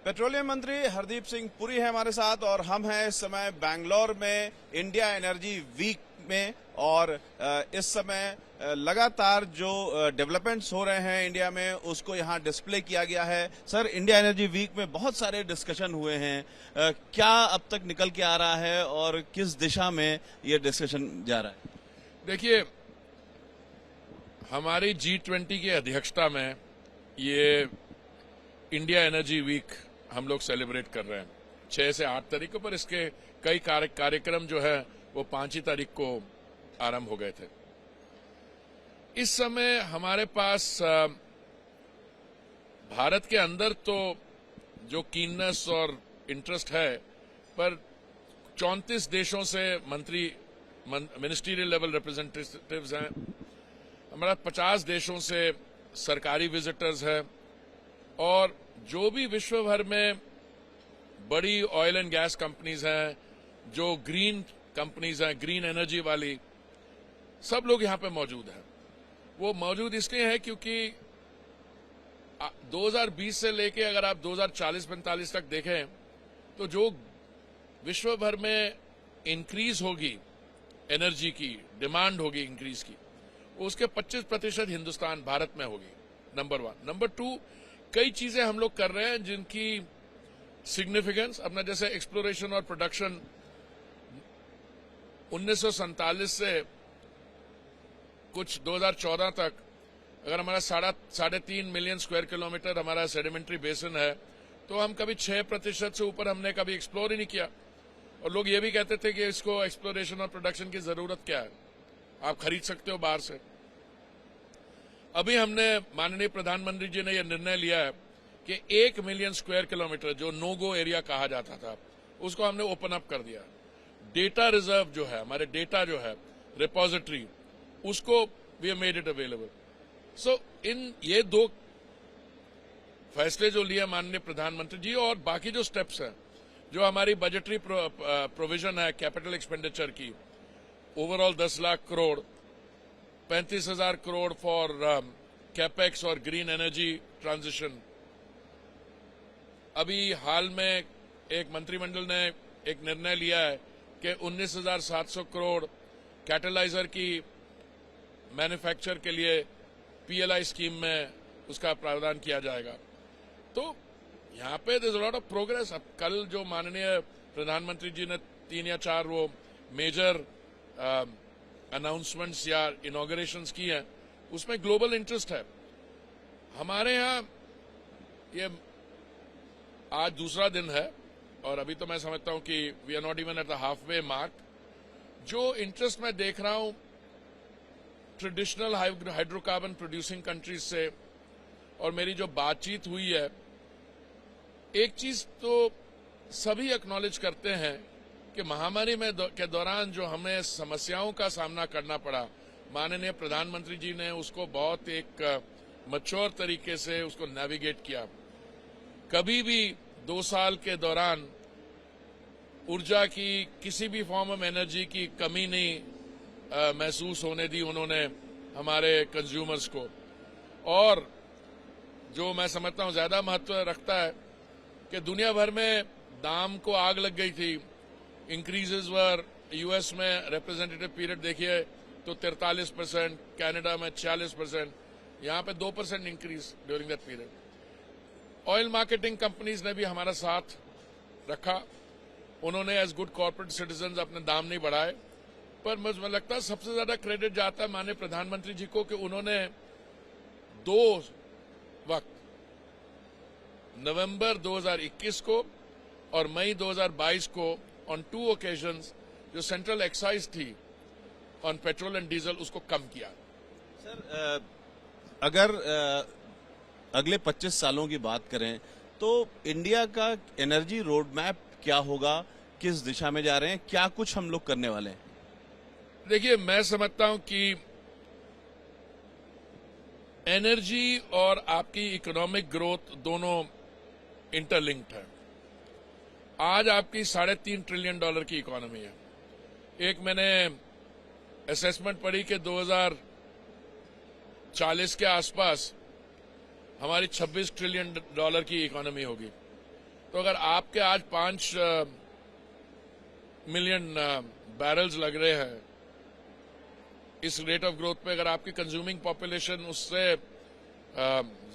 Petroleum मंत्री हरदीप सिंह पुरी है हमारे साथ और हम हैं इस समय बैंगलोर में इंडिया एनर्जी वीक में। और इस समय लगातार जो डेवलपमेंट्स हो रहे हैं इंडिया में उसको यहाँ डिस्प्ले किया गया है। सर, इंडिया एनर्जी वीक में बहुत सारे डिस्कशन हुए हैं, क्या अब तक निकल के आ रहा है और किस दिशा में ये डिस्कशन जा रहा है? देखिए, हमारी G20 की अध्यक्षता में ये इंडिया एनर्जी वीक हम लोग सेलिब्रेट कर रहे हैं 6 से 8 तारीख पर। इसके कई कार्यक्रम जो है वो 5 ही तारीख को आरंभ हो गए थे। इस समय हमारे पास भारत के अंदर तो जो कीननेस और इंटरेस्ट है, पर 34 देशों से मिनिस्ट्रियल लेवल रिप्रेजेंटेटिव्स हैं। हमारा 50 देशों से सरकारी विजिटर्स है और जो भी विश्व भर में बड़ी ऑयल एंड गैस कंपनीज हैं, जो ग्रीन कंपनीज हैं, ग्रीन एनर्जी वाली, सब लोग यहां पे मौजूद हैं। वो मौजूद इसलिए है क्योंकि 2020 से लेके अगर आप 2040-45 तक देखें तो जो विश्व भर में इंक्रीज होगी एनर्जी की डिमांड होगी इंक्रीज की, उसके 25% हिंदुस्तान भारत में होगी। नंबर 1। नंबर 2, कई चीजें हम लोग कर रहे हैं जिनकी सिग्निफिकेंस अपना, जैसे एक्सप्लोरेशन और प्रोडक्शन 1947 से कुछ 2014 तक अगर हमारा 3.5 मिलियन स्क्वायर किलोमीटर हमारा सेडिमेंट्री बेसिन है, तो हम कभी 6% से ऊपर हमने कभी एक्सप्लोर ही नहीं किया। और लोग ये भी कहते थे कि इसको एक्सप्लोरेशन और प्रोडक्शन की जरूरत क्या है, आप खरीद सकते हो बाहर से। अभी हमने, माननीय प्रधानमंत्री जी ने यह निर्णय लिया है कि 1 मिलियन स्क्वायर किलोमीटर जो नो गो एरिया कहा जाता था, उसको हमने ओपन अप कर दिया। डेटा रिजर्व जो है, हमारे डेटा जो है रिपोजिटरी, उसको we have made it available. So in ये 2 फैसले जो लिए माननीय प्रधानमंत्री जी, और बाकी जो स्टेप्स हैं, जो हमारी बजटरी प्रोविजन है कैपिटल एक्सपेंडिचर की, overall 10 lakh crore, 35,000 crore for capex और ग्रीन एनर्जी ट्रांजिशन। अभी हाल में एक मंत्रिमंडल ने एक निर्णय लिया है कि 19,700 करोड़ कैटलाइजर की मैन्युफैक्चर के लिए पीएलआई स्कीम में उसका प्रावधान किया जाएगा। तो यहाँ पे there is a lot of progress. अब कल जो माननीय प्रधानमंत्री जी ने 3 या 4 वो मेजर अनाउंसमेंट्स या इनॉग्रेशंस की हैं, उसमें ग्लोबल इंटरेस्ट है। हमारे यहाँ ये आज दूसरा दिन है और अभी तो मैं समझता हूं कि we are not even at the halfway mark. जो इंटरेस्ट मैं देख रहा हूं ट्रेडिशनल हाइड्रोकार्बन प्रोड्यूसिंग कंट्रीज से, और मेरी जो बातचीत हुई है, एक चीज तो सभी एक्नॉलेज करते हैं कि महामारी में के दौरान जो हमें समस्याओं का सामना करना पड़ा, माननीय प्रधानमंत्री जी ने उसको बहुत एक मैच्योर तरीके से उसको नेविगेट किया। कभी भी 2 साल के दौरान ऊर्जा की, किसी भी फॉर्म ऑफ एनर्जी की कमी नहीं महसूस होने दी उन्होंने हमारे कंज्यूमर्स को। और जो मैं समझता हूं ज्यादा महत्व रखता है कि दुनिया भर में दाम को आग लग गई थी। इंक्रीजेस वर यूएस में रिप्रेजेंटेटिव पीरियड देखिए तो 43%, कनाडा में 46%, यहां पे 2% increase during that period. Oil marketing companies ने भी हमारा साथ रखा। उन्होंने एज गुड कॉर्पोरेट सिटीजन अपने दाम नहीं बढ़ाए, पर मुझे लगता है सबसे ज्यादा क्रेडिट जाता है माननीय प्रधानमंत्री जी को कि उन्होंने 2 वक्त, नवंबर 2021 को और मई 2022 को, ऑन 2 ओकेजन्स, जो सेंट्रल एक्साइज थी ऑन पेट्रोल एंड डीजल, उसको कम किया। सर, अगर अगले 25 सालों की बात करें तो इंडिया का एनर्जी रोड मैप क्या होगा, किस दिशा में जा रहे हैं, क्या कुछ हम लोग करने वाले हैं? देखिए, मैं समझता हूं कि एनर्जी और आपकी इकोनॉमिक ग्रोथ दोनों इंटरलिंक्ड है। आज आपकी $3.5 ट्रिलियन की इकोनॉमी है। एक मैंने असेसमेंट पढ़ी कि 2040 के आसपास हमारी $26 ट्रिलियन की इकोनॉमी होगी। तो अगर आपके आज 5 मिलियन बैरल्स लग रहे हैं इस रेट ऑफ ग्रोथ पे, अगर आपकी कंज्यूमिंग पॉपुलेशन उससे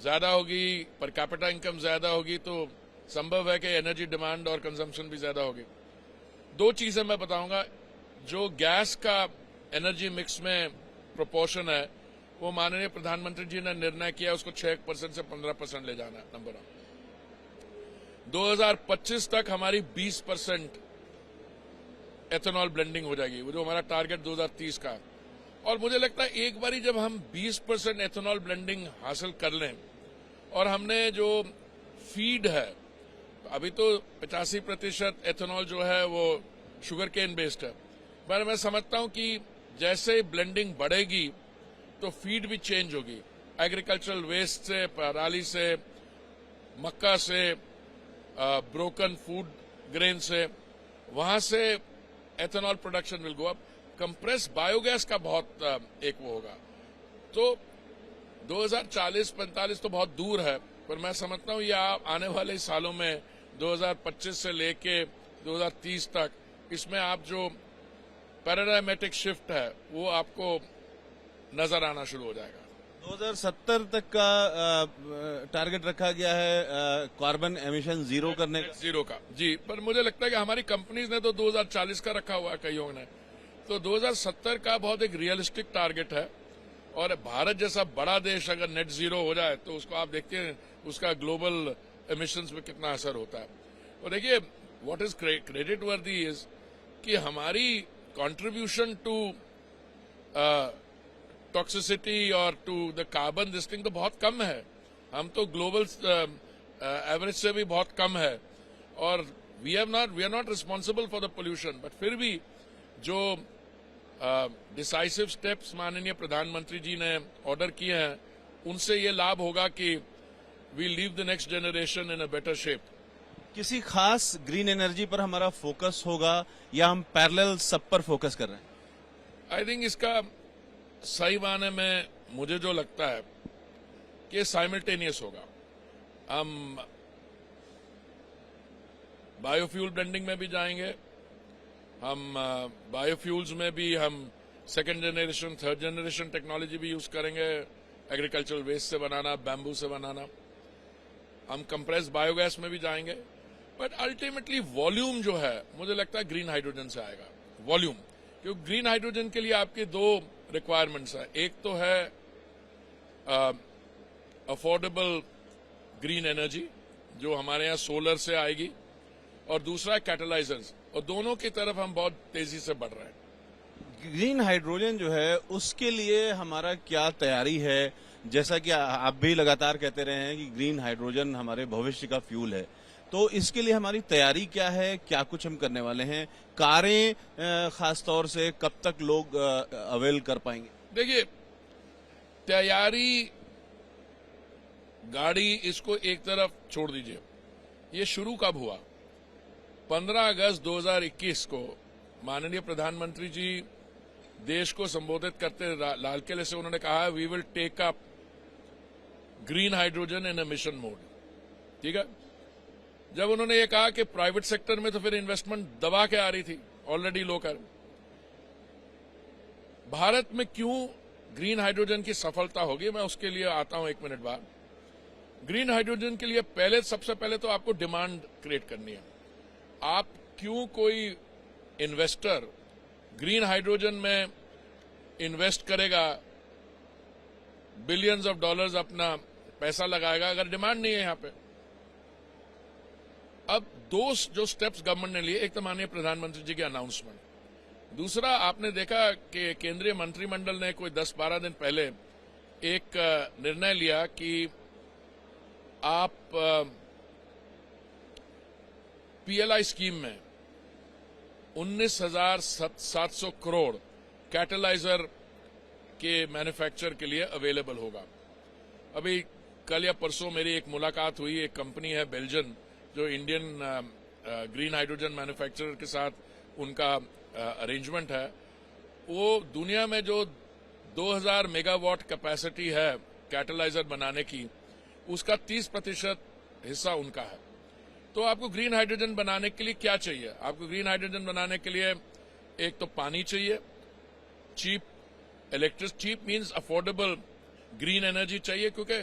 ज्यादा होगी, पर कैपिटा इनकम ज्यादा होगी, तो संभव है कि एनर्जी डिमांड और कंजम्पशन भी ज्यादा होगी। दो चीजें मैं बताऊंगा। जो गैस का एनर्जी मिक्स में प्रोपोर्शन है वो माननीय प्रधानमंत्री जी ने निर्णय किया उसको 6% से 15% ले जाना है। नंबर 1, 2025 तक हमारी 20% एथेनॉल ब्लेंडिंग हो जाएगी, वो जो हमारा टारगेट 2030 का। और मुझे लगता है एक बारी जब हम 20% एथेनॉल ब्लेंडिंग हासिल कर लें, और हमने जो फीड है, अभी तो 85% एथेनॉल जो है वो शुगर केन बेस्ड है, पर मैं समझता हूं कि जैसे ब्लेंडिंग बढ़ेगी तो फीड भी चेंज होगी। एग्रीकल्चरल वेस्ट से, पराली से, मक्का से, ब्रोकन फूड ग्रेन से, वहां से ethanol production will go up. Compress biogas का बहुत एक वो होगा। तो 2040-45 तो बहुत दूर है, पर मैं समझता हूं ये आने वाले सालों में 2025 से लेके 2030 तक इसमें आप जो पैराडायमेटिक शिफ्ट है वो आपको नजर आना शुरू हो जाएगा। 2070 तक का टारगेट रखा गया है कार्बन एमिशन जीरो करने का। जीरो का, जी। पर मुझे लगता है कि हमारी कंपनीज ने तो 2040 का रखा हुआ है, कईयों ने। तो 2070 का बहुत एक रियलिस्टिक टारगेट है। और भारत जैसा बड़ा देश अगर नेट जीरो हो जाए तो उसको आप देखते हैं उसका ग्लोबल एमिशंस में कितना असर होता है। और देखिए, what is creditworthy is कि हमारी कंट्रीब्यूशन टू टॉक्सिसिटी और to the carbon this thing तो बहुत कम है। हम तो ग्लोबल एवरेज से भी बहुत कम है। और we are not responsible for the pollution. But फिर भी जो डिसाइसिव स्टेप्स माननीय प्रधानमंत्री जी ने ऑर्डर किए हैं, उनसे ये लाभ होगा कि we leave the next generation in a better shape. किसी खास ग्रीन एनर्जी पर हमारा फोकस होगा या हम पैरेलल सब पर फोकस कर रहे हैं? आई थिंक इसका सही माने में मुझे जो लगता है कि साइमल्टेनियस होगा। हम बायोफ्यूल ब्लेंडिंग में भी जाएंगे, हम बायोफ्यूल्स में भी हम second generation, third generation technology भी यूज करेंगे। एग्रीकल्चरल वेस्ट से बनाना, बैम्बू से बनाना। हम कंप्रेस बायोगैस में भी जाएंगे। बट अल्टीमेटली वॉल्यूम जो है मुझे लगता है ग्रीन हाइड्रोजन से आएगा। वॉल्यूम, क्योंकि ग्रीन हाइड्रोजन के लिए आपकी दो रिक्वायरमेंट्स है। एक तो है अफोर्डेबल ग्रीन एनर्जी जो हमारे यहाँ सोलर से आएगी, और दूसरा है कैटलाइजर्स। और दोनों की तरफ हम बहुत तेजी से बढ़ रहे हैं। ग्रीन हाइड्रोजन जो है उसके लिए हमारा क्या तैयारी है? जैसा कि आप भी लगातार कहते रहे हैं कि ग्रीन हाइड्रोजन हमारे भविष्य का फ्यूल है, तो इसके लिए हमारी तैयारी क्या है? क्या कुछ हम करने वाले हैं? कारें खासतौर से कब तक लोग अवेल कर पाएंगे? देखिए, तैयारी, गाड़ी, इसको एक तरफ छोड़ दीजिए। ये शुरू कब हुआ? 15 अगस्त 2021 को माननीय प्रधानमंत्री जी देश को संबोधित करते लाल किले से उन्होंने कहा, we will take up green hydrogen in a mission mode. ठीक है। जब उन्होंने ये कहा कि प्राइवेट सेक्टर में तो फिर इन्वेस्टमेंट दबा के आ रही थी, ऑलरेडी लो कर। भारत में क्यों ग्रीन हाइड्रोजन की सफलता होगी, मैं उसके लिए आता हूं 1 मिनट बाद। ग्रीन हाइड्रोजन के लिए सबसे पहले तो आपको डिमांड क्रिएट करनी है। आप क्यों कोई इन्वेस्टर ग्रीन हाइड्रोजन में इन्वेस्ट करेगा, बिलियंस ऑफ डॉलर्स अपना पैसा लगाएगा, अगर डिमांड नहीं है यहां पे? अब दो जो स्टेप्स गवर्नमेंट ने लिए, एक तो माननीय प्रधानमंत्री जी की अनाउंसमेंट, दूसरा आपने देखा कि केंद्रीय मंत्रिमंडल ने कोई 10-12 दिन पहले एक निर्णय लिया कि आप पीएलआई स्कीम में 19,700 करोड़ कैटलाइजर के मैन्युफैक्चर के लिए अवेलेबल होगा। अभी कल या परसों मेरी एक मुलाकात हुई, एक कंपनी है बेल्जियन जो इंडियन ग्रीन हाइड्रोजन मैन्युफैक्चरर के साथ उनका अरेंजमेंट है। वो दुनिया में जो 2000 मेगावाट कैपेसिटी है कैटलाइजर बनाने की, उसका 30% हिस्सा उनका है। तो आपको ग्रीन हाइड्रोजन बनाने के लिए क्या चाहिए? आपको ग्रीन हाइड्रोजन बनाने के लिए एक तो पानी चाहिए, cheap cheap means affordable green energy चाहिए, क्योंकि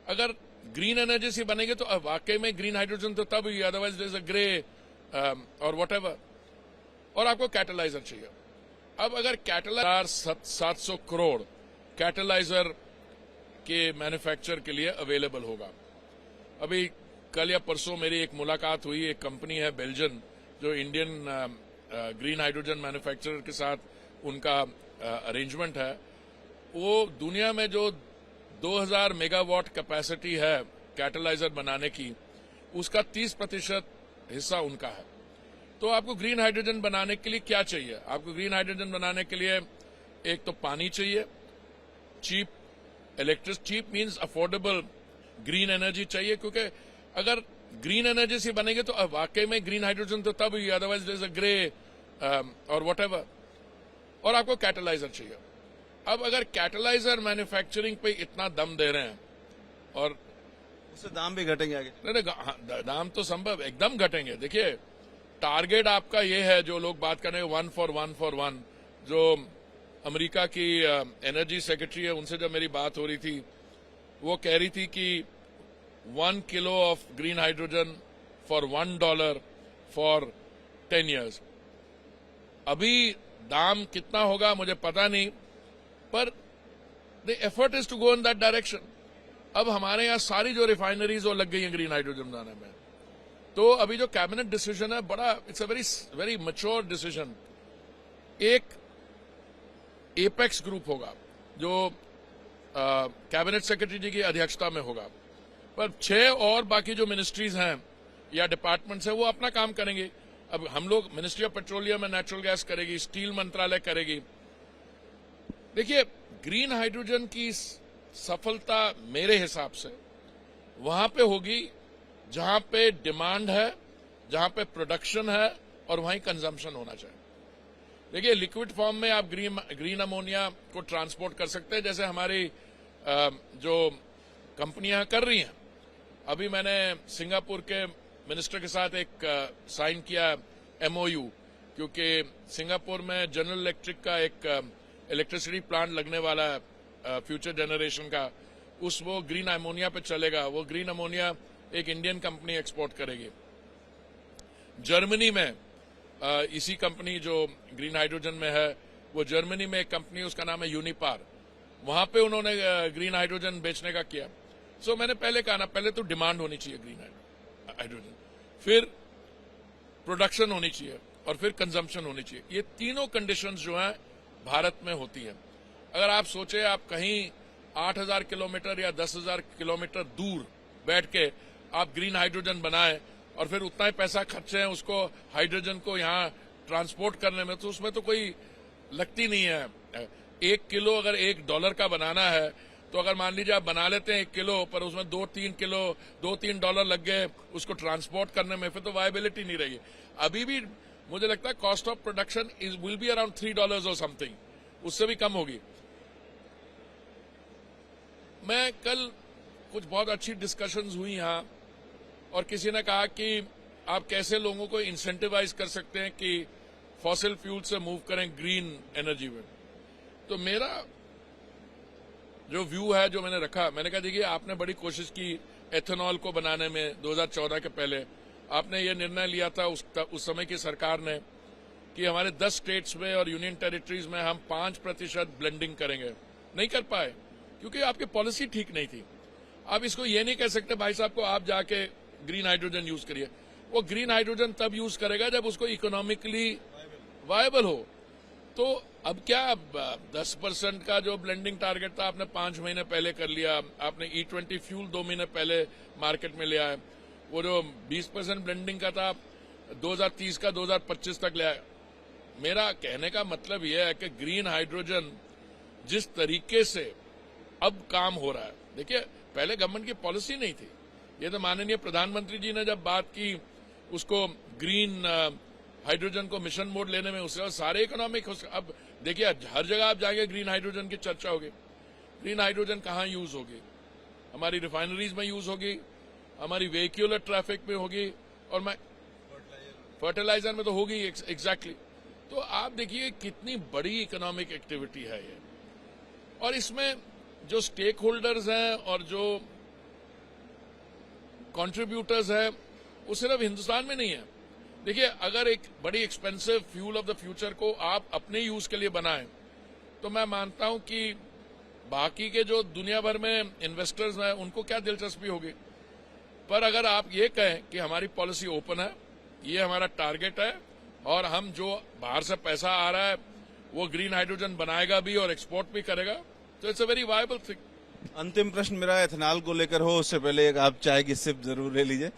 अगर ग्रीन एनर्जी से बनेगी तो वाकई में ग्रीन हाइड्रोजन तो तब ही, otherwise there is a grey और व्हाटएवर। और आपको कैटलाइजर चाहिए। अब अगर कैटलाइजर 700 करोड़ कैटलाइजर के मैन्युफैक्चर के लिए अवेलेबल होगा। अभी कल या परसों मेरी एक मुलाकात हुई, एक कंपनी है बेल्जियन जो इंडियन ग्रीन हाइड्रोजन मैन्युफैक्चरर के साथ उनका अरेंजमेंट है। वो दुनिया में जो 2000 मेगावाट कैपेसिटी है कैटलाइजर बनाने की, उसका 30% हिस्सा उनका है। तो आपको ग्रीन हाइड्रोजन बनाने के लिए क्या चाहिए? आपको ग्रीन हाइड्रोजन बनाने के लिए एक तो पानी चाहिए, cheap means affordable green energy चाहिए, क्योंकि अगर ग्रीन एनर्जी से बनेगी तो वाकई में ग्रीन हाइड्रोजन तो तब ही, otherwise there is a grey और व्हाटएवर। और आपको कैटलाइजर चाहिए। अब अगर कैटलाइजर मैन्युफैक्चरिंग पे इतना दम दे रहे हैं और उससे दाम भी घटेंगे आगे। नहीं, दाम तो संभव एकदम घटेंगे। देखिए, टारगेट आपका ये है, जो लोग बात कर रहे हैं 1 for 1, जो अमेरिका की एनर्जी सेक्रेटरी है, उनसे जब मेरी बात हो रही थी, वो कह रही थी कि 1 kilo of green hydrogen for $1 for 10 years। अभी दाम कितना होगा मुझे पता नहीं, पर the effort is to go in that direction. अब हमारे यहां सारी जो रिफाइनरीज वो लग गई हैं ग्रीन हाइड्रोजन बनाने में। तो अभी जो कैबिनेट डिसीजन है, बड़ा it's a very mature decision. एक एपेक्स ग्रुप होगा जो कैबिनेट सेक्रेटरी जी की अध्यक्षता में होगा, पर 6 और बाकी जो मिनिस्ट्रीज हैं या डिपार्टमेंट्स हैं वो अपना काम करेंगे। अब हम लोग, ministry of petroleum and natural gas करेगी, स्टील मंत्रालय करेगी। देखिए, ग्रीन हाइड्रोजन की सफलता मेरे हिसाब से वहां पे होगी जहां पे डिमांड है, जहां पे प्रोडक्शन है और वहीं कंजम्पशन होना चाहिए। देखिए, लिक्विड फॉर्म में आप ग्रीन अमोनिया को ट्रांसपोर्ट कर सकते हैं, जैसे हमारी जो कंपनियां कर रही हैं। अभी मैंने सिंगापुर के मिनिस्टर के साथ एक साइन किया MOU, क्योंकि सिंगापुर में जनरल इलेक्ट्रिक का एक इलेक्ट्रिसिटी प्लांट लगने वाला है फ्यूचर जनरेशन का, वो ग्रीन अमोनिया पे चलेगा। वो ग्रीन अमोनिया एक इंडियन कंपनी एक्सपोर्ट करेगी। जर्मनी में इसी कंपनी जो ग्रीन हाइड्रोजन में है, वो जर्मनी में एक कंपनी, उसका नाम है यूनिपार, वहां पे उन्होंने ग्रीन हाइड्रोजन बेचने का किया। सो मैंने पहले कहा ना, पहले तो डिमांड होनी चाहिए ग्रीन हाइड्रोजन, फिर प्रोडक्शन होनी चाहिए और फिर कंजम्पशन होनी चाहिए। ये तीनों कंडीशंस जो हैं भारत में होती हैं। अगर आप सोचे, आप कहीं 8000 किलोमीटर या 10,000 किलोमीटर दूर बैठ के आप ग्रीन हाइड्रोजन बनाएं और फिर उतना ही पैसा खर्चे हैं उसको हाइड्रोजन को यहाँ ट्रांसपोर्ट करने में, तो उसमें तो कोई लगती नहीं है। 1 किलो अगर $1 का बनाना है, तो अगर मान लीजिए आप बना लेते हैं 1 किलो, पर उसमें 2-3 डॉलर लग गए उसको ट्रांसपोर्ट करने में, फिर तो वायबिलिटी नहीं रही। अभी भी मुझे लगता है cost of production will be around $3 और समथिंग, उससे भी कम होगी। मैं कल कुछ बहुत अच्छी डिस्कशंस हुई यहाँ, और किसी ने कहा कि आप कैसे लोगों को इंसेंटिवाइज कर सकते हैं कि फॉसिल फ्यूल से मूव करें ग्रीन एनर्जी में। तो मेरा जो व्यू है, जो मैंने रखा, मैंने कहा देखिए, आपने बड़ी कोशिश की एथेनॉल को बनाने में 2014 के पहले। आपने ये निर्णय लिया था उस समय की सरकार ने कि हमारे 10 स्टेट्स में और यूनियन टेरिटरीज में हम 5% ब्लेंडिंग करेंगे। नहीं कर पाए क्योंकि आपकी पॉलिसी ठीक नहीं थी। आप इसको ये नहीं कह सकते भाई साहब को आप जाके ग्रीन हाइड्रोजन यूज करिए। वो ग्रीन हाइड्रोजन तब यूज करेगा जब उसको इकोनॉमिकली वायबल हो। तो अब क्या, 10% का जो ब्लेंडिंग टारगेट था आपने 5 महीने पहले कर लिया। आपने E20 फ्यूल 2 महीने पहले मार्केट में लिया है। वो जो 20% ब्लेंडिंग का था 2030 का 2025 तक ले आया। मेरा कहने का मतलब यह है कि ग्रीन हाइड्रोजन जिस तरीके से अब काम हो रहा है, देखिए पहले गवर्नमेंट की पॉलिसी नहीं थी। ये तो माननीय प्रधानमंत्री जी ने जब बात की उसको ग्रीन हाइड्रोजन को मिशन मोड लेने में, उससे सारे इकोनॉमिक। अब देखिए हर जगह आप जाएंगे ग्रीन हाइड्रोजन की चर्चा होगी। ग्रीन हाइड्रोजन कहाँ यूज होगी? हमारी रिफाइनरीज में यूज होगी, हमारी व्हीक्यूलर ट्रैफिक में होगी, और मैं फर्टिलाइजर में तो होगी एग्जैक्टली। तो आप देखिए कितनी बड़ी इकोनॉमिक एक्टिविटी है ये, और इसमें जो स्टेक होल्डर्स हैं और जो कंट्रीब्यूटर्स हैं वो सिर्फ हिंदुस्तान में नहीं है। देखिए, अगर एक बड़ी expensive fuel of the future को आप अपने यूज के लिए बनाएं तो मैं मानता हूं कि बाकी के जो दुनिया भर में इन्वेस्टर्स हैं उनको क्या दिलचस्पी होगी। पर अगर आप ये कहें कि हमारी पॉलिसी ओपन है, ये हमारा टारगेट है, और हम जो बाहर से पैसा आ रहा है वो ग्रीन हाइड्रोजन बनाएगा भी और एक्सपोर्ट भी करेगा, तो it's a very viable thing. अंतिम प्रश्न मेरा एथेनॉल को लेकर हो, उससे पहले एक आप चाय की सिप जरूर ले लीजिए।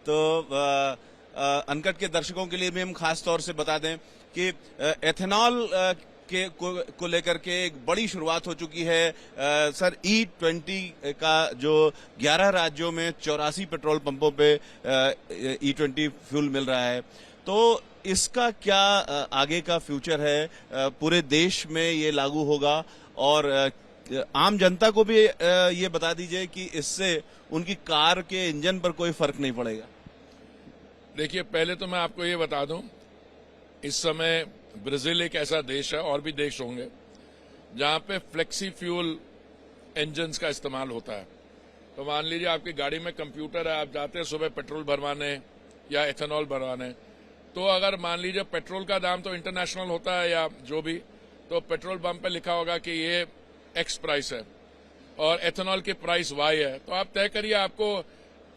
तो अनकट के दर्शकों के लिए भी हम खास तौर से बता दें कि एथेनॉल को लेकर के एक बड़ी शुरुआत हो चुकी है। सर, E20 का जो 11 राज्यों में 84 पेट्रोल पंपों पे E20 फ्यूल मिल रहा है, तो इसका क्या आगे का फ्यूचर है? पूरे देश में ये लागू होगा, और आम जनता को भी ये बता दीजिए कि इससे उनकी कार के इंजन पर कोई फर्क नहीं पड़ेगा। देखिए, पहले तो मैं आपको ये बता दूं, इस समय ब्राजील एक ऐसा देश है, और भी देश होंगे, जहां पे फ्लेक्सी फ्यूल इंजन्स का इस्तेमाल होता है। तो मान लीजिए आपकी गाड़ी में कंप्यूटर है, आप जाते हैं सुबह पेट्रोल भरवाने या एथेनॉल भरवाने, तो अगर मान लीजिए पेट्रोल का दाम तो इंटरनेशनल होता है या जो भी, तो पेट्रोल पंप पे लिखा होगा कि ये एक्स प्राइस है और एथेनॉल की प्राइस वाई है, तो आप तय करिए आपको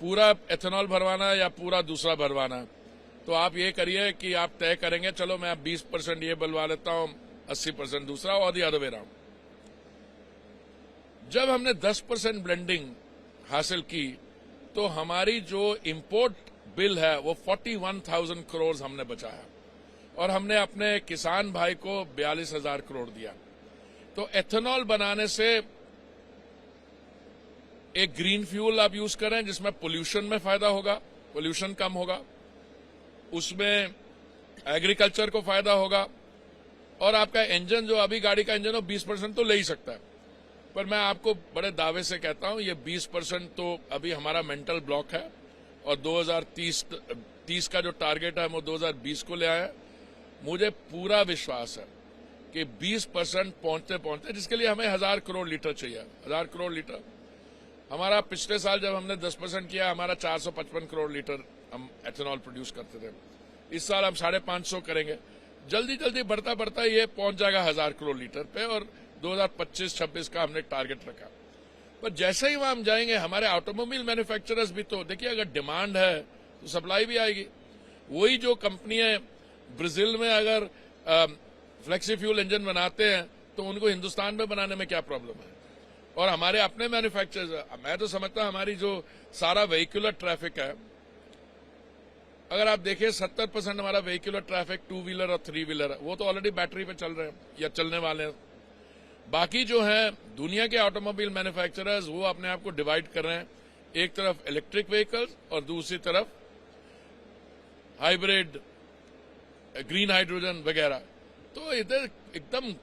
पूरा एथेनॉल भरवाना है या पूरा दूसरा भरवाना है। तो आप ये करिए कि आप तय करेंगे, चलो मैं 20% ये बलवा लेता हूं, 80% दूसरा, और दी अदर वे राउंड। जब हमने 10% ब्लेंडिंग हासिल की तो हमारी जो इंपोर्ट बिल है वो 41,000 करोड़ हमने बचाया, और हमने अपने किसान भाई को 42,000 करोड़ दिया। तो एथेनॉल बनाने से एक ग्रीन फ्यूल आप यूज करें जिसमें पोल्यूशन में फायदा होगा, पोल्यूशन कम होगा, उसमें एग्रीकल्चर को फायदा होगा, और आपका इंजन जो अभी गाड़ी का इंजन हो 20% तो ले ही सकता है। पर मैं आपको बड़े दावे से कहता हूं, ये 20% तो अभी हमारा मेंटल ब्लॉक है, और 2030 का जो टारगेट है वो 2020 को ले आया। मुझे पूरा विश्वास है कि 20% पहुंचते पहुंचते, जिसके लिए हमें 1000 करोड़ लीटर चाहिए, 1000 करोड़ लीटर। हमारा पिछले साल जब हमने 10% किया, हमारा 455 करोड़ लीटर हम एथेनॉल प्रोड्यूस करते थे। इस साल हम 550 करेंगे। जल्दी जल्दी बढ़ता बढ़ता ये पहुंच जाएगा 1000 करोड़ लीटर पे, और 2025-26 का हमने टारगेट रखा। पर जैसे ही वहां हम जाएंगे, हमारे ऑटोमोबाइल मैन्युफैक्चरर्स भी तो देखिए, अगर डिमांड है तो सप्लाई भी आएगी। वही जो कंपनियां ब्राजील में अगर फ्लेक्सी फ्यूल इंजन बनाते हैं तो उनको हिंदुस्तान में बनाने में क्या प्रॉब्लम है? और हमारे अपने मैन्युफैक्चरर्स, मैं तो समझता हूं हमारी जो सारा व्हीकुलर ट्रैफिक है, अगर आप देखें 70% हमारा व्हीकुलर ट्रैफिक 2 व्हीलर और 3 व्हीलर है, वो तो ऑलरेडी बैटरी पे चल रहे हैं या चलने वाले हैं। बाकी जो है दुनिया के ऑटोमोबाइल मैन्युफैक्चरर्स, वो अपने आप को डिवाइड कर रहे हैं, एक तरफ इलेक्ट्रिक व्हीकल्स और दूसरी तरफ हाइब्रिड, ग्रीन हाइड्रोजन वगैरह। तो इधर एकदम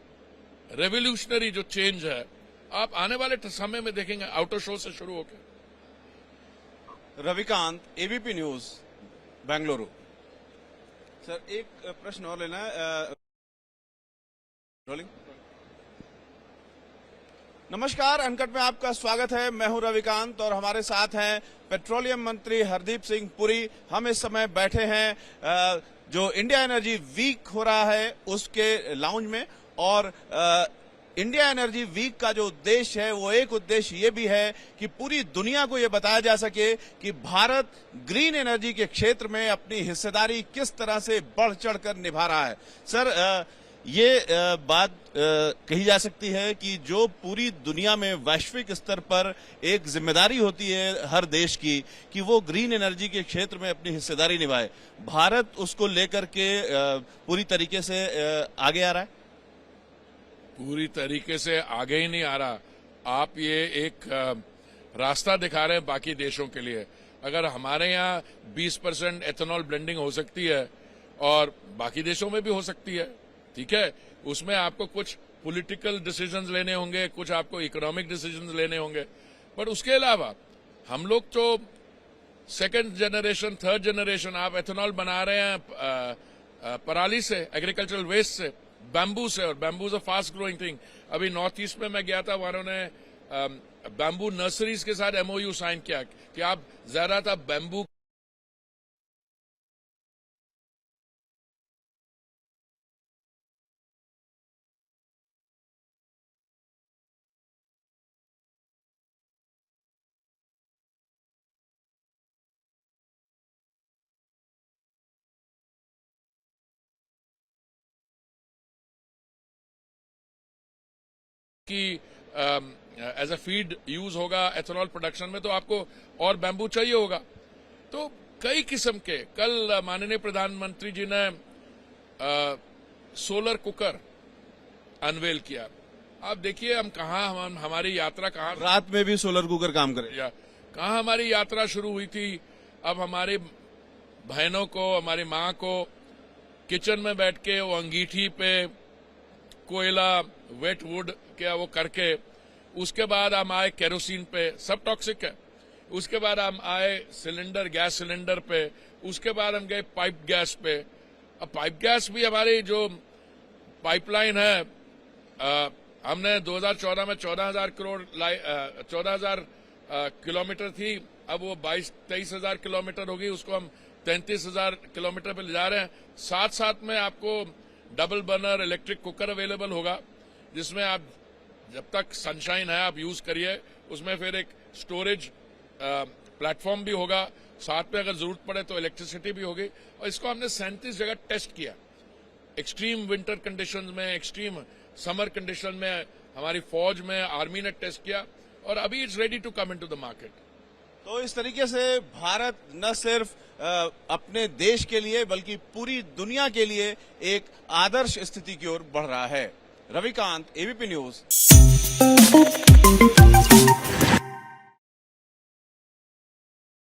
रेवोल्यूशनरी जो चेंज है, आप आने वाले समय में देखेंगे, आउटर शो से शुरू होकर। Ravikant, ABP news, Bengaluru. Sir, एक प्रश्न और लेना है। रोलिंग। नमस्कार, अनकट में आपका स्वागत है। मैं हूं रविकांत, और हमारे साथ हैं पेट्रोलियम मंत्री हरदीप सिंह पुरी। हम इस समय बैठे हैं जो इंडिया एनर्जी वीक हो रहा है उसके लाउंज में, और इंडिया एनर्जी वीक का जो उद्देश्य है वो एक उद्देश्य ये भी है कि पूरी दुनिया को ये बताया जा सके कि भारत ग्रीन एनर्जी के क्षेत्र में अपनी हिस्सेदारी किस तरह से बढ़ चढ़कर निभा रहा है। सर, ये बात कही जा सकती है कि जो पूरी दुनिया में वैश्विक स्तर पर एक जिम्मेदारी होती है हर देश की कि वो ग्रीन एनर्जी के क्षेत्र में अपनी हिस्सेदारी निभाए, भारत उसको लेकर के पूरी तरीके से आगे आ रहा है। पूरी तरीके से आगे ही नहीं आ रहा। आप ये एक रास्ता दिखा रहे हैं बाकी देशों के लिए। अगर हमारे यहाँ 20% एथेनॉल ब्लेंडिंग हो सकती है और बाकी देशों में भी हो सकती है, ठीक है, उसमें आपको कुछ पॉलिटिकल डिसीजंस लेने होंगे, कुछ आपको इकोनॉमिक डिसीजंस लेने होंगे, पर उसके अलावा हम लोग तो सेकंड जनरेशन, थर्ड जनरेशन आप एथेनॉल बना रहे हैं पराली से, एग्रीकल्चरल वेस्ट से, बैम्बू से, और bamboo is a fast growing thing. अभी नॉर्थ ईस्ट में मैं गया था, वहां उन्होंने बैम्बू नर्सरीज के साथ MOU साइन किया कि आप ज्यादातर बैम्बू की एज अ फीड यूज होगा एथेनॉल प्रोडक्शन में, तो आपको और बैम्बू चाहिए होगा। तो कई किस्म के, कल माननीय प्रधानमंत्री जी ने सोलर कुकर अनवेल किया। आप देखिए हम कहाँ, हमारी यात्रा कहाँ, रात में भी सोलर कुकर काम करे, कहाँ हमारी यात्रा शुरू हुई थी। अब हमारी बहनों को, हमारी माँ को किचन में बैठ के वो अंगीठी पे कोयला, वेट वुड क्या वो करके, उसके बाद हम आए केरोसिन पे, सब टॉक्सिक है। उसके बाद हम आए सिलेंडर, गैस सिलेंडर पे, उसके बाद हम गए पाइप गैस पे। अब पाइप गैस भी हमारी जो पाइपलाइन है, हमने 2014 में 14,000 किलोमीटर थी, अब वो 22-23,000 किलोमीटर होगी, उसको हम 33,000 किलोमीटर पे ले जा रहे हैं। साथ साथ में आपको double burner electric cooker available होगा, जिसमें आप जब तक सनशाइन है आप यूज करिए। उसमें फिर एक स्टोरेज प्लेटफॉर्म भी होगा, साथ में अगर जरूरत पड़े तो इलेक्ट्रिसिटी भी होगी। और इसको हमने 37 जगह टेस्ट किया, एक्सट्रीम विंटर कंडीशंस में, एक्सट्रीम समर कंडीशन में, हमारी फौज में, आर्मी ने टेस्ट किया, और अभी it's ready to come into the market. तो इस तरीके से भारत न सिर्फ अपने देश के लिए बल्कि पूरी दुनिया के लिए एक आदर्श स्थिति की ओर बढ़ रहा है। Ravikant, ABP news.